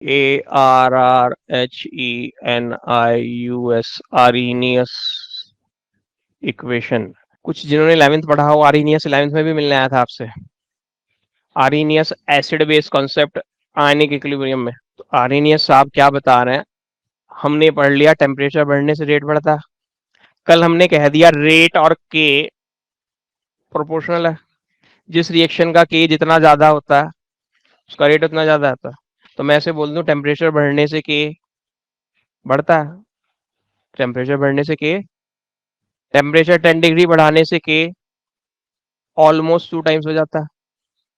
ARRHENIUS, Arrhenius equation. कुछ जिन्होंने 11th पढ़ा हो, आर्हीनियस 11th में भी मिलने आया था आपसे। Arrhenius acid base concept ionic equilibrium में। तो आर्हीनियस साहब क्या बता रहे हैं, हमने पढ़ लिया टेम्परेचर बढ़ने से रेट बढ़ता है। कल हमने कह दिया रेट और के प्रोपोर्शनल है, जिस रिएक्शन का के जितना ज्यादा होता है उसका रेट उतना ज्यादा आता है। तो मैं ऐसे बोल दूं टेम्परेचर बढ़ने से के बढ़ता है, टेम्परेचर बढ़ने से के, टेम्परेचर 10 डिग्री बढ़ाने से के ऑलमोस्ट 2 टाइम्स हो जाता है।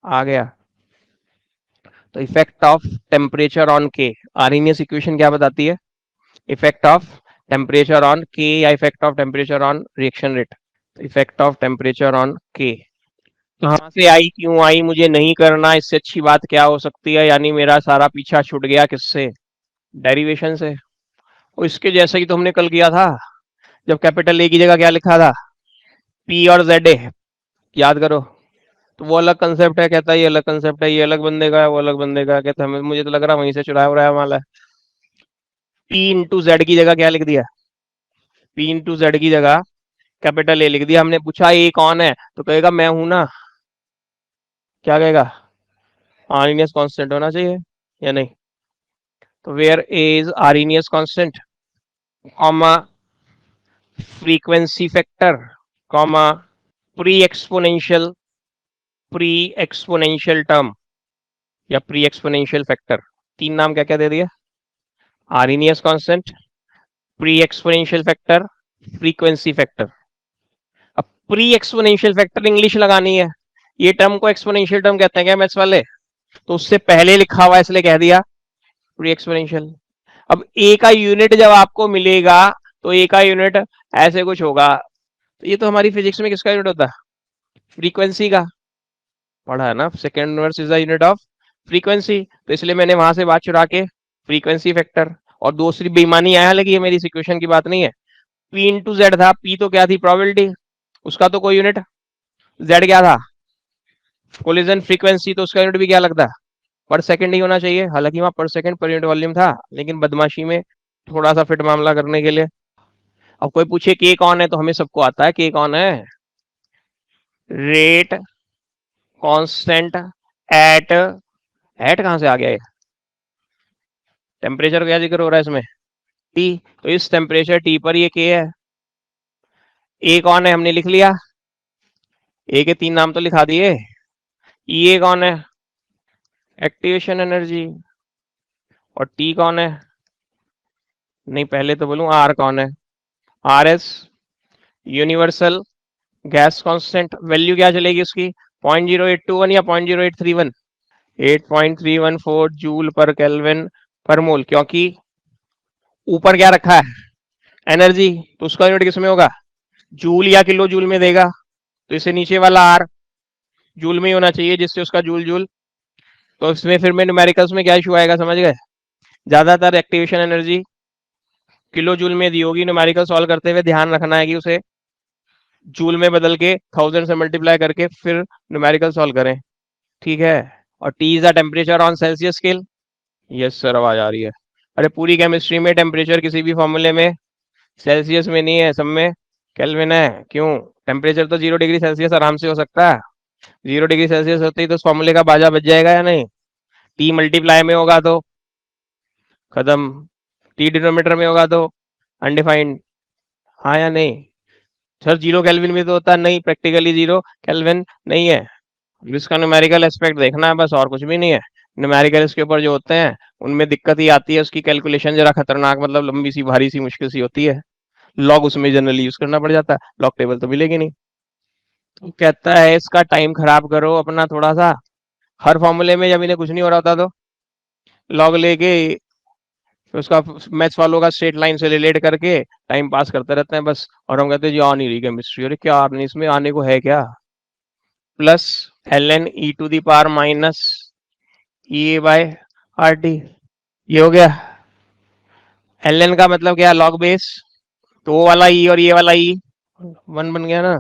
आ गया। तो इफेक्ट ऑफ टेम्परेचर ऑन के, आर्हीनियस इक्वेशन क्या बताती है, इफेक्ट ऑफ टेम्परेचर ऑन के या effect of temperature on reaction rate. Effect of temperature on के कहाँ से आई, क्यों आई, मुझे नहीं करना, इससे अच्छी बात क्या हो सकती है, यानी मेरा सारा पीछा छूट गया किससे, डेरिवेशन से। और इसके जैसा ही तो हमने कल किया था, जब कैपिटल ए की जगह क्या लिखा था, पी और जेड ए, याद करो। तो वो अलग कंसेप्ट है, कहता है ये अलग कंसेप्ट है, ये अलग बंदे का है, वो अलग बंदे का है, कहता है मुझे तो लग रहा है वहीं से चुराया हुआ है माल है। पी इंटू जेड की जगह क्या लिख दिया, पी इंटू जेड की जगह कैपिटल ए लिख दिया। हमने पूछा ए कौन है, तो कहेगा मैं हूं ना, क्या कहेगा, आर्हीनियस कांस्टेंट होना चाहिए या नहीं। तो where A is Arrhenius constant, comma frequency factor, comma pre exponential, pre exponential term या प्री एक्सपोनेंशियल फैक्टर। तीन नाम क्या क्या दे दिया, Arrhenius constant, pre exponential factor, frequency factor. अब प्री एक्सपोनेंशियल फैक्टर इंग्लिश लगानी है, ये टर्म को एक्सपोनेंशियल टर्म कहते हैं क्या मैथ्स वाले, तो उससे पहले लिखा हुआ इसलिए कह दिया प्री एक्सपोनेंशियल। अब ए का यूनिट जब आपको मिलेगा तो ए का यूनिट ऐसे कुछ होगा, तो ये तो हमारी फिजिक्स में किसका यूनिट होता है, फ्रीक्वेंसी का, पढ़ा है ना, second inverse is the unit of frequency. तो इसलिए मैंने वहां से बात चुरा के फ्रीक्वेंसी फैक्टर, और दूसरी बेईमानी आया, लेकिन ये मेरी इक्वेशन की बात नहीं है। पी इंटू जेड था, पी तो क्या थी, प्रोबेबिलिटी, उसका तो कोई यूनिट, जेड क्या था, कोलिजन फ्रीक्वेंसी, तो उसका यूनिट भी क्या लगता है, पर सेकंड ही होना चाहिए। हालांकि वहां पर सेकंड पर यूनिट वॉल्यूम था, लेकिन बदमाशी में थोड़ा सा फिट मामला करने के लिए। अब कोई पूछे के कौन है, तो हमें सबको आता है के कौन है, रेट कांस्टेंट एट कहां से आ गया, टेम्परेचर का क्या जिक्र हो रहा है इसमें, टी, तो इस टेम्परेचर टी पर ये के है। ए कौन है हमने लिख लिया, ए के तीन नाम तो लिखा दिए। ये कौन है, एक्टिवेशन एनर्जी, और टी कौन है, नहीं पहले तो बोलूं आर कौन है, R S universal gas constant, value क्या चलेगी उसकी, 0.0821 या 0.0831, 8.314 जूल पर केल्विन पर मोल, क्योंकि ऊपर क्या रखा है, एनर्जी, तो उसका यूनिट किसमें होगा, जूल या किलो जूल में देगा। तो इसे नीचे वाला आर जूल में ही होना चाहिए, जिससे उसका जूल जूल। तो इसमें फिर में न्यूमेरिकल्स में क्या इशू आएगा, समझ गए, ज्यादातर एक्टिवेशन एनर्जी किलो जूल में दी होगी, न्यूमेरिकल सॉल्व करते हुए ध्यान रखना है कि उसे जूल में बदल के 1000 से मल्टीप्लाई करके फिर न्यूमेरिकल सॉल्व करें, ठीक है। और T is the temperature on Celsius scale, yes sir आवाज आ रही है। अरे पूरी केमिस्ट्री में टेम्परेचर किसी भी फॉर्मूले में सेल्सियस में नहीं है, सब में केल्विन है। क्यों, टेम्परेचर तो 0 डिग्री सेल्सियस आराम से हो सकता है, 0 डिग्री सेल्सियस होते ही तो उस फॉर्मूले का बाजा बच जाएगा या नहीं, टी मल्टीप्लाई में होगा तो खत्म, टी डिनोमीटर में होगा तो अनडिफाइंड, हाँ या नहीं। सर 0 केल्विन में तो होता नहीं, प्रैक्टिकली 0 केल्विन नहीं है। इसका न्यूमेरिकल एस्पेक्ट देखना है बस, और कुछ भी नहीं है। न्यूमेरिकल इसके ऊपर जो होते हैं उनमें दिक्कत ही आती है, उसकी कैलकुलेशन जरा खतरनाक, मतलब लंबी सी भारी सी मुश्किल सी होती है। लॉग उसमें जनरली यूज करना पड़ जाता है, लॉग टेबल तो मिलेगी नहीं। तो कहता है इसका टाइम खराब करो अपना थोड़ा सा, हर फॉर्मूले में जब इन्हें कुछ नहीं हो रहा होता तो लॉग लेके फिर उसका मैथ्स वालों का स्ट्रेट लाइन से रिलेट करके टाइम पास करते रहते हैं बस। और हम कहते हैं जी आ नहीं रही केमिस्ट्री, अरे क्या नहीं इसमें आने को है क्या, plus l n e to the power minus E a by R T, ये हो गया। एल एन का मतलब क्या, लॉग बेस, तो वो वाला ई और ये वाला ई वन बन गया ना।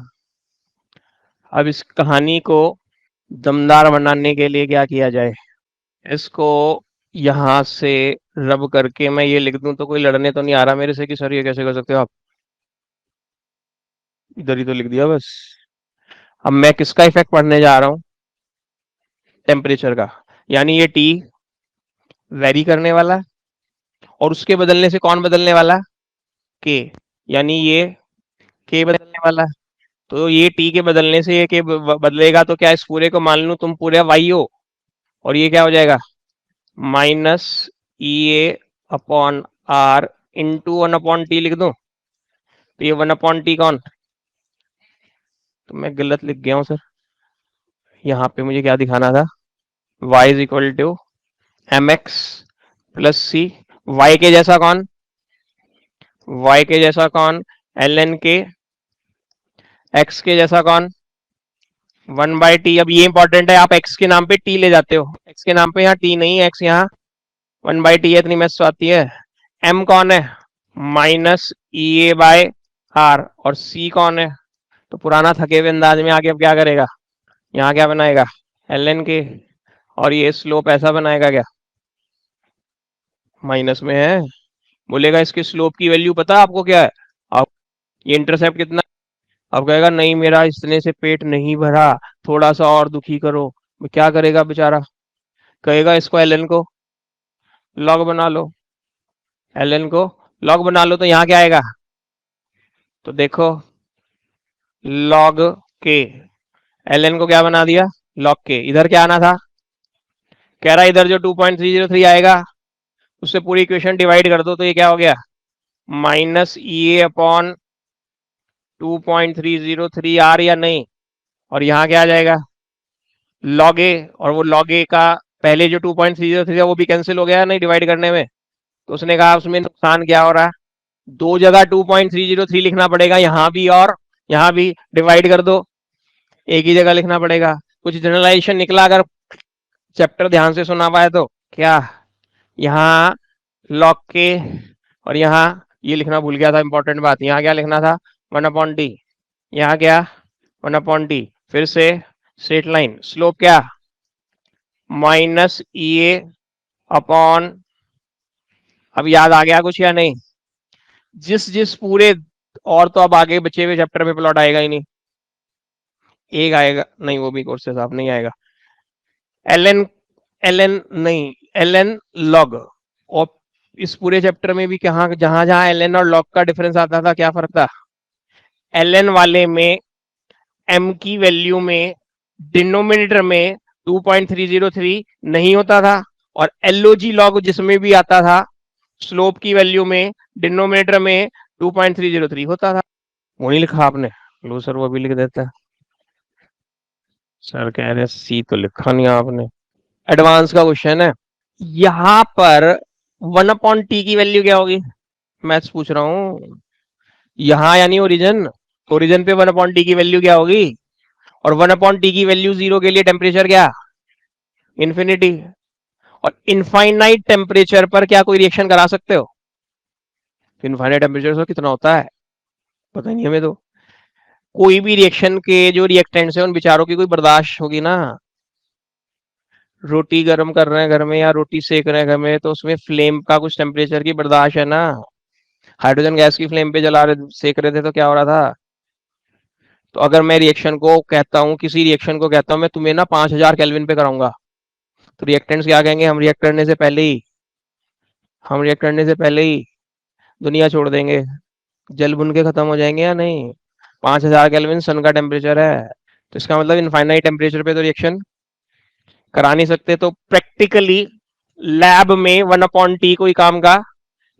अब इस कहानी को दमदार बनाने के लिए क्या किया जाए, इसको यहां से रब करके मैं ये लिख दूं तो कोई लड़ने तो नहीं आ रहा मेरे से कि सर ये कैसे कर सकते हो आप। इधर ही तो लिख दिया बस। अब मैं किसका इफेक्ट पढ़ने जा रहा हूं? टेम्परेचर का। यानी ये टी वेरी करने वाला और उसके बदलने से कौन बदलने वाला? के। यानी ये के बदलने वाला। तो ये टी के बदलने से ये के बदलेगा तो क्या इस पूरे को मान लूं तुम पूरे वाई हो, और ये क्या हो जाएगा? Minus E a upon R into 1/t लिख दूं। तो ये 1/t कौन? तो मैं गलत लिख गया हूं सर। यहाँ पे मुझे क्या दिखाना था? y is equal to m x plus c. Y के जैसा कौन? y के जैसा कौन? एल एन के। x के जैसा कौन? 1/t। अब ये इंपॉर्टेंट है, आप x के नाम पे t ले जाते हो, x के नाम पे यहाँ t नहीं है, x यहाँ 1/t है, इतनी मैथ्स तो आती है। m कौन है? Minus E a by R. और c कौन है? तो पुराना थके हुए अंदाज में आके अब क्या करेगा? यहाँ क्या बनाएगा? एल एन के। और ये स्लोप ऐसा बनाएगा क्या? माइनस में है। बोलेगा इसके स्लोप की वैल्यू पता है आपको क्या है? आप ये इंटरसेप्ट कितना? अब कहेगा नहीं मेरा इतने से पेट नहीं भरा, थोड़ा सा और दुखी करो। क्या करेगा बेचारा? कहेगा इसको एल को लॉग बना लो। एल को लॉग बना लो तो यहाँ क्या आएगा? तो देखो लॉग के। एल को क्या बना दिया? लॉग के। इधर क्या आना था? कह रहा इधर जो 2.303 आएगा उससे पूरी इक्वेशन डिवाइड कर दो तो ये क्या हो गया? Minus E a upon 2.303 R या नहीं। और यहाँ क्या आ जाएगा? लॉग ए। और वो लॉग ए का पहले जो 2.303 था वो भी कैंसिल हो गया नहीं डिवाइड करने में। तो उसने कहा उसमें नुकसान क्या हो रहा है? दो जगह 2.303 लिखना पड़ेगा, यहाँ भी और यहाँ भी। डिवाइड कर दो, एक ही जगह लिखना पड़ेगा। कुछ जनरलाइजेशन निकला अगर चैप्टर ध्यान से सुना पाए तो। क्या? यहाँ लॉग के और यहाँ ये लिखना भूल गया था, इंपॉर्टेंट बात। यहाँ क्या लिखना था? 1/t। यहाँ क्या? 1/t। फिर से स्ट्रेट लाइन। स्लोप क्या? Minus E a upon. अब याद आ गया कुछ या नहीं? जिस जिस पूरे, और तो अब आगे बचे हुए चैप्टर में प्लॉट आएगा ही नहीं। एक आएगा नहीं, वो भी कोर्स से साफ नहीं आएगा। एल एन नहीं, एल एन लॉग। और इस पूरे चैप्टर में भी कहा जहां जहां एल एन और लॉग का डिफरेंस आता था क्या फर्क था? एल एन वाले में एम की वैल्यू में डिनोमिनेटर में 2.303 नहीं होता था, और एलओजी लॉग जिसमें भी आता था स्लोप की वैल्यू में डिनोमिनेटर में 2.303 होता था। वो नहीं लिखा आपने? लो सर वो भी लिख देता है। सर कह रहे सी तो लिखा नहीं आपने। एडवांस का क्वेश्चन है। यहां पर 1/t की वैल्यू क्या होगी? मैथ्स पूछ रहा हूं। यहां यानी ओरिजिन। ओरिजिन पे 1/t की वैल्यू क्या होगी? और 1/t की वैल्यू 0 के लिए टेम्परेचर क्या? इन्फिनिटी। और इनफाइनाइट टेम्परेचर पर क्या कोई रिएक्शन करा सकते हो? इनफाइनाइट टेम्परेचर तो कितना होता है पता नहीं हमें तो। कोई भी रिएक्शन के जो रिएक्टेंट्स है उन बेचारों की कोई बर्दाश्त होगी ना। रोटी गर्म कर रहे हैं घर में या रोटी सेक रहे हैं घर में, तो उसमें फ्लेम का कुछ टेम्परेचर की बर्दाश्त है ना। हाइड्रोजन गैस की फ्लेम पे जला रहे सेक रहे थे तो क्या हो रहा था? तो अगर मैं रिएक्शन को कहता हूँ, किसी रिएक्शन को कहता हूँ मैं तुम्हें ना 5000 केल्विन पे कराऊंगा, तो रिएक्टेंट्स क्या कहेंगे? हम रिएक्ट करने से पहले ही दुनिया छोड़ देंगे, जल भुन के खत्म हो जाएंगे या नहीं? 5000 केल्विन सन का टेम्परेचर है। तो इसका मतलब इनफाइनाइट टेम्परेचर पे तो रिएक्शन करा नहीं सकते। तो प्रैक्टिकली लैब में 1/t कोई काम का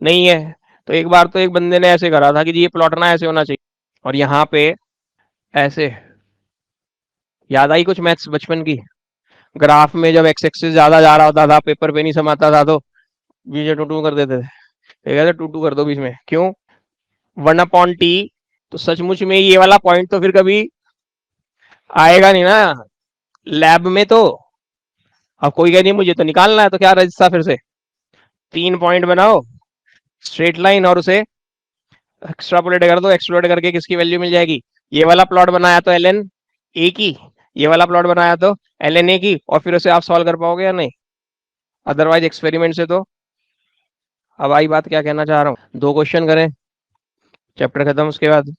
नहीं है। तो एक बार तो एक बंदे ने ऐसे करा था कि जी ये प्लॉट ना ऐसे होना चाहिए, और यहाँ पे ऐसे। याद आई कुछ मैथ्स बचपन की? ग्राफ में जब एक्स एक्सिस ज्यादा जा रहा होता था, पेपर पे नहीं समाता था, तो बीच में टू टू कर देते थे। टू टू कर दो बीच में, क्यों? 1/t। तो सचमुच में ये वाला पॉइंट तो फिर कभी आएगा नहीं ना लैब में। तो अब कोई कह नहीं मुझे तो निकालना है, तो क्या रजिस्ता फिर से 3 पॉइंट बनाओ स्ट्रेट लाइन और उसे एक्स्ट्रापोलेट कर दो। एक्सप्लोरेट करके किसकी वैल्यू मिल जाएगी? ये वाला प्लॉट बनाया तो एल एन ए की, ये वाला प्लॉट बनाया तो एल एन ए की, और फिर उसे आप सॉल्व कर पाओगे या नहीं? अदरवाइज एक्सपेरिमेंट से तो अब आई बात क्या कहना चाह रहा हूँ, 2 क्वेश्चन करें, चैप्टर खत्म। उसके बाद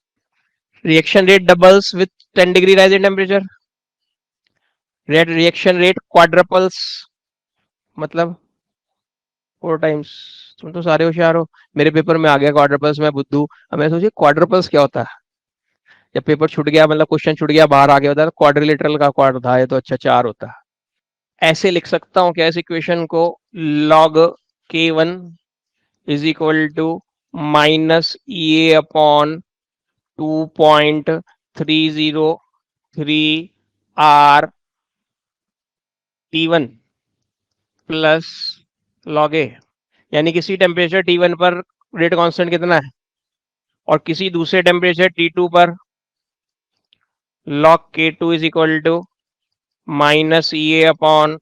reaction rate doubles with 10 degree rise in temperature, rate reaction rate quadruples, मतलब 4 टाइम्स। तुम तो सारे होशियार हो, मेरे पेपर में आ गया क्वाड्रपल्स, मैं बुद्धू। अब मैं सोची क्वाड्रपल्स क्या होता है, जब पेपर छूट गया, मतलब क्वेश्चन छूट गया, बाहर आ गया होता है क्वाड्रिलेटरल का क्वाड था, ये तो अच्छा 4 होता है। ऐसे लिख सकता हूँ क्या इस इक्वेशन को, log k1 is equal to minus a upon 2.303 R T1 plus log a, यानी किसी टेम्परेचर T1 पर रेट कांस्टेंट कितना है, और किसी दूसरे टेम्परेचर T2 पर log k2 is equal to minus a upon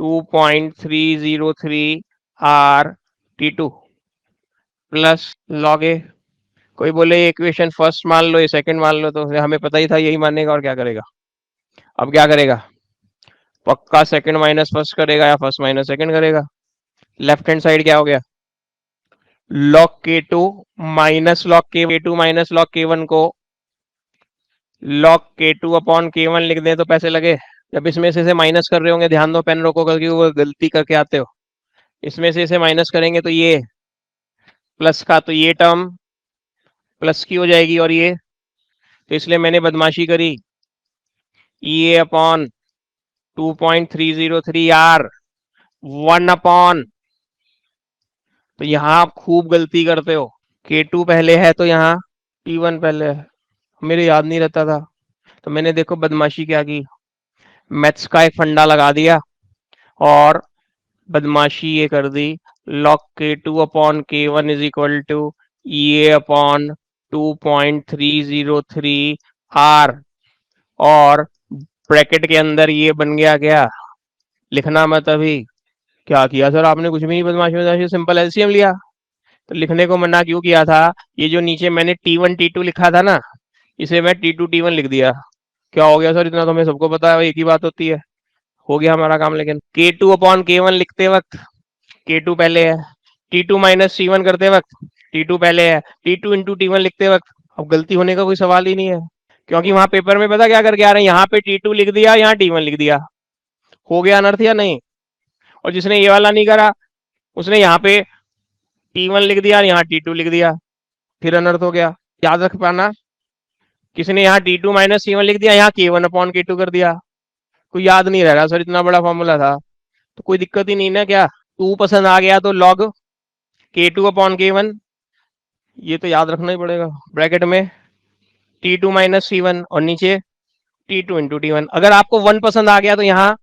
2.303 R T2 plus log a. कोई बोले ये इक्वेशन फर्स्ट मान लो, ये सेकंड मान लो, तो हमें पता ही था यही मानेगा, और क्या करेगा। अब क्या करेगा, पक्का सेकंड माइनस फर्स्ट करेगा या फर्स्ट माइनस सेकंड करेगा। लेफ्ट हैंड साइड क्या हो गया, log k2 minus log k2 minus log k1 को log k2 अपॉन k1 लिख दें तो पैसे लगे। जब इसमें से माइनस कर रहे होंगे, ध्यान दो, पेन रोको, क्योंकि वो गलती करके आते हो। इसमें से इसे माइनस करेंगे तो ये प्लस का, तो ये टर्म प्लस की हो जाएगी, और ये, तो इसलिए मैंने बदमाशी करी, ये अपॉन 2.303 आर 1 अपॉन, तो यहाँ आप खूब गलती करते हो, K2 पहले है तो यहाँ T1 पहले है, मेरे याद नहीं रहता था, तो मैंने देखो बदमाशी क्या की, मैथ्स का एक फंडा लगा दिया और बदमाशी ये कर दी, log k2 upon k1 is equal to ये अपॉन 2.303 आर, और ब्रैकेट के अंदर ये बन गया क्या, लिखना मत अभी। क्या किया सर आपने, कुछ भी नहीं, बदमाशी बदमाशी, सिंपल एलसीएम लिया। तो लिखने को मना क्यों किया था, ये जो नीचे मैंने T1 T2 लिखा था ना, इसे मैं T2 T1 लिख दिया। क्या हो गया सर, इतना तो हमें सबको पता है, एक ही बात होती है, हो गया हमारा काम। लेकिन K2 अपॉन K1 लिखते वक्त K2 पहले है, T2 माइनस T1 करते वक्त T2 पहले है, T2 इंटू T1 लिखते वक्त अब गलती होने का कोई सवाल ही नहीं है, क्योंकि वहां पेपर में पता क्या करके आ रहे हैं, यहाँ पे T2 लिख दिया, यहाँ T1 लिख दिया, हो गया अनर्थ या नहीं। और जिसने ये वाला नहीं करा, उसने यहाँ पे T1 लिख दिया, यहाँ T2 लिख दिया, फिर अनर्थ हो गया। याद रख पाना, किसी ने यहाँ T2 माइनस T1 लिख दिया, यहाँ K1 अपॉन K2 कर दिया, कोई याद नहीं रह रहा सर, इतना बड़ा फॉर्मूला था, तो कोई दिक्कत ही नहीं ना। क्या 2 पसंद आ गया तो log K2 अपॉन K1, ये तो याद रखना ही पड़ेगा, ब्रैकेट में T2 माइनस T1 और नीचे T2 इंटू T1। अगर आपको 1 पसंद आ गया तो यहाँ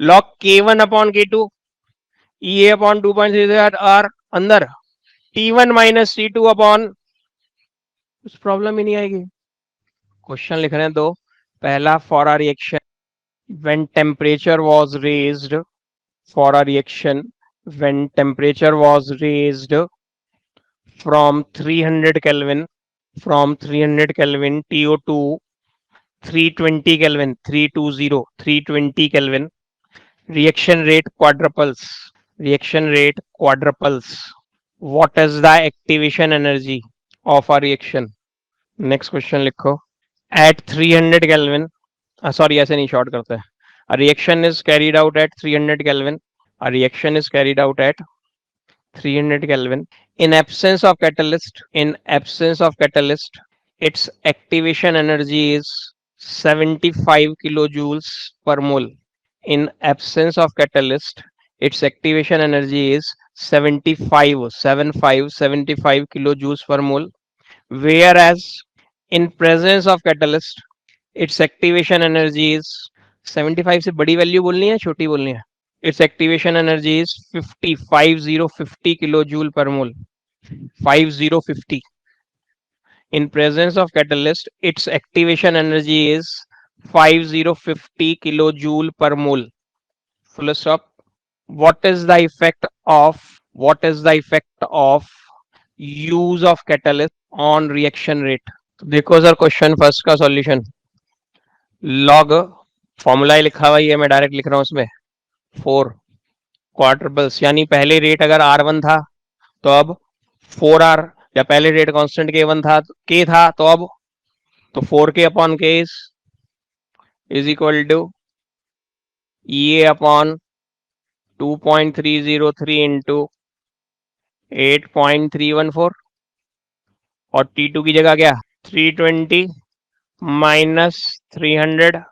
log K1 अपॉन K2 ये अपॉन 2.38 और अंदर T1 माइनस T2 अपॉन, कुछ प्रॉब्लम ही नहीं आएगी। क्वेश्चन लिख रहे हैं दो, पहला for a reaction when temperature was raised, for a reaction when temperature was raised from 300 Kelvin, from 300 Kelvin TO2 320 Kelvin, 320 Kelvin, reaction rate quadruples, reaction rate quadruples. What is the activation energy of a reaction? Next question लिखो, at 300 Kelvin, sorry ऐसे नहीं short करते हैं, a reaction is carried out at 300 Kelvin, a reaction is carried out at 300 Kelvin. In absence of catalyst, its activation energy is 75 kilojoules per mole. In absence of catalyst, its activation energy is 75 kilojoules per mole. Whereas in presence of catalyst, its activation energy is 75 से बड़ी value बोलनी है, छोटी बोलनी है। Its activation energy is 50 kilojoule per mole. 5050. In presence of catalyst, its activation energy is 5050 kilojoule per mole. Full stop. What is the effect of use of catalyst on reaction rate? तो देखो sir, question first का solution, log formula लिखा हुआ है, मैं direct लिख रहा हूं उसमें 4 क्वार्टरपल्स, यानी पहले रेट अगर R1 था तो अब 4R, या पहले रेट कांस्टेंट K1 था, K था तो अब तो 4K upon K is equal to EA upon 2.303 into 8.314, और T2 की जगह क्या 320 माइनस 300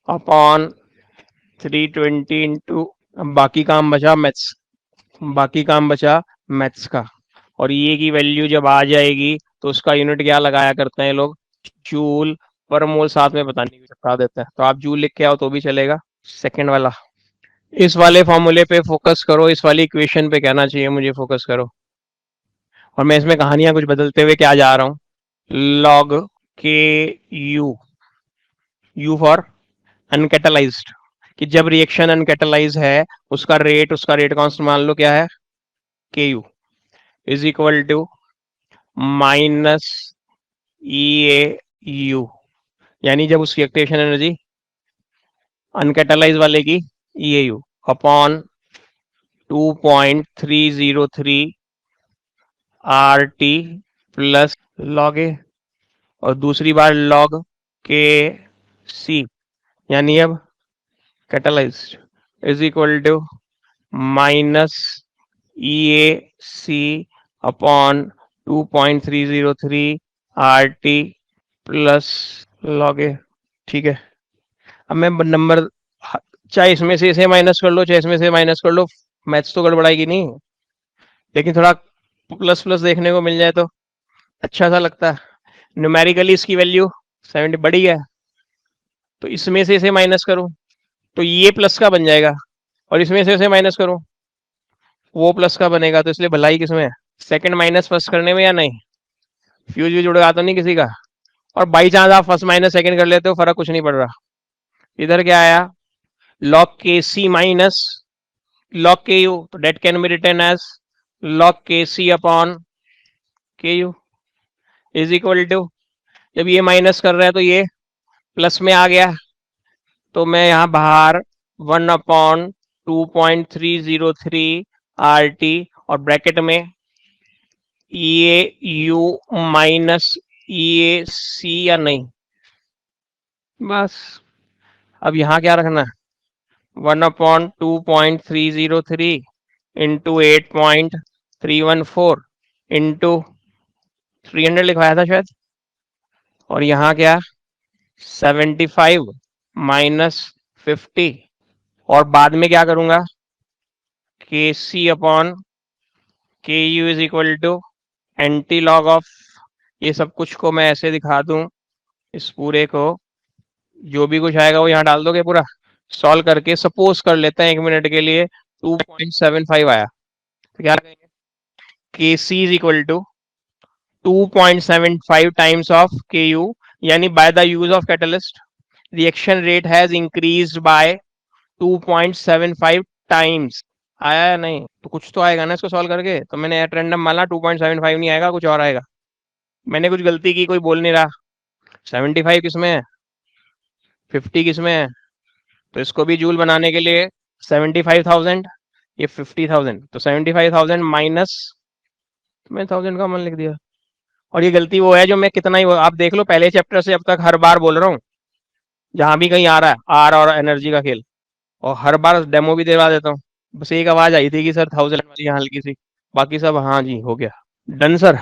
अपॉन 320 इंटू, बाकी काम बचा मैथ्स का। और ये की वैल्यू जब आ जाएगी तो उसका यूनिट क्या लगाया करते हैं लोग, जूल पर मोल, साथ में बताने की बता देते हैं, तो आप जूल लिख के आओ तो भी चलेगा। सेकंड वाला, इस वाले फॉर्मूले पे फोकस करो, इस वाली इक्वेशन पे कहना चाहिए मुझे फोकस करो, और मैं इसमें कहानियां कुछ बदलते हुए क्या जा रहा हूँ, log K you for uncatalysed, कि जब रिएक्शन अनकैटलाइज है उसका रेट कांस्टेंट मान लो क्या है, K you is equal to minus E A U, यानी जब उसकी एक्टिवेशन एनर्जी अनकैटलाइज वाले की E A U upon 2.303 R T plus log ए, और दूसरी बार लॉग के सी, यानी अब catalysed is equal to minus E A C upon 2.303 R T plus log A. ठीक है, अब मैं नंबर, चाहे इसमें से इसे माइनस कर लो चाहे इसमें से माइनस कर लो, मैथ्स तो गड़बड़ाएगी नहीं, लेकिन थोड़ा प्लस प्लस देखने को मिल जाए तो अच्छा सा लगता है। न्यूमेरिकली इसकी वैल्यू 70 बड़ी है, तो इसमें से इसे माइनस करूं तो ये प्लस का बन जाएगा, और इसमें से इसे माइनस करूं वो प्लस का बनेगा, तो इसलिए भलाई किसमें है, सेकंड माइनस फर्स्ट करने में, या नहीं, फ्यूज भी जुड़ेगा तो नहीं किसी का, और बाई चांस आप फर्स्ट माइनस सेकंड कर लेते हो फर्क कुछ नहीं पड़ रहा। इधर क्या आया, log K c minus log K u, तो that can be written as log K c upon K you is equal to, जब ये माइनस कर रहे हैं तो ये प्लस में आ गया, तो मैं यहाँ बाहर 1/2.303 आर टी, और ब्रैकेट में ई A you minus E A सी, या नहीं, बस अब यहाँ क्या रखना है, 1/2.303 इंटू 8.314 इंटू 300 लिखवाया था शायद, और यहाँ क्या 75 माइनस 50, और बाद में क्या करूंगा, K c upon K you is equal to anti log of, ये सब कुछ को मैं ऐसे दिखा दूं, इस पूरे को जो भी कुछ आएगा वो यहाँ डाल दोगे पूरा, सॉल्व करके सपोज कर लेते हैं 1 मिनट के लिए 2.75 आया, तो क्या करेंगे, K C is equal to 2.75 times of K U, यानी by the use of catalyst reaction rate has increased by 2.75 times. आया या नहीं, तो कुछ तो आएगा ना इसको सॉल्व करके, तो मैंने एट रैंडम माना 2.75 नहीं आएगा, कुछ और आएगा, मैंने कुछ गलती की, कोई बोल नहीं रहा, 75 किसमें है 50 किसमें है, तो इसको भी जूल बनाने के लिए 75,000, ये 50,000, तो 75,000 माइनस, मैंने 1000 का मन लिख दिया, और ये गलती वो है जो मैं कितना ही, आप देख लो पहले चैप्टर से अब तक हर बार बोल रहा हूँ, जहां भी कहीं आ रहा है आर और एनर्जी का खेल, और हर बार डेमो भी दिलवा देता हूँ, बस एक आवाज आई थी कि सर 1000 वाली यहाँ हल्की सी, बाकी सब हाँ जी हो गया, डन सर।